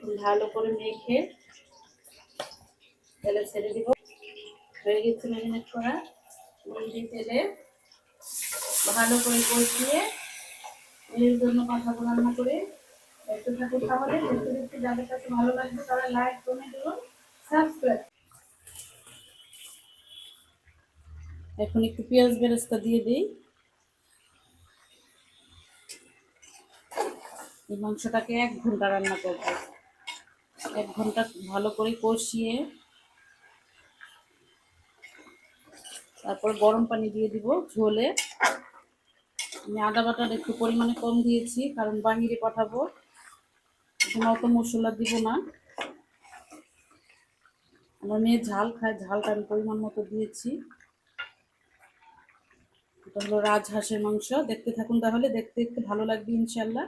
এখন ভালো করে মেখে তেলে ছেড়ে দিব। হয়ে গেছে ম্যারিনেট করা। এই তেলে ভালো করে কষিয়ে এর জন্য কথাগুলো রান্না করে দেখতে থাকুন। তাহলে দেখতে দেখতে যাদের কাছে ভালো লাগবে তারা লাইক কমেন্ট এবং সাবস্ক্রাইব। এখন একটু পেঁয়াজ বেরেস্তা দিয়ে দিই। এই মাংসটাকে 1 ঘন্টা রান্না করব। 1 ঘন্টা ভালো করে কষিয়ে তারপর গরম পানি দিয়ে দিব ঝোলে। আমি আদা বাটার একটু পরিমাণে কম দিয়েছি, কারণ বাহিরে পাঠাবো, এখন অত মশলা দিব না। আমার মেয়ে ঝাল খায়, ঝালটা আমি পরিমাণ মতো দিয়েছি। এটা হলো রাজহাঁসের মাংস। দেখতে থাকুন, তাহলে দেখতে দেখতে ভালো লাগবে ইনশাল্লাহ।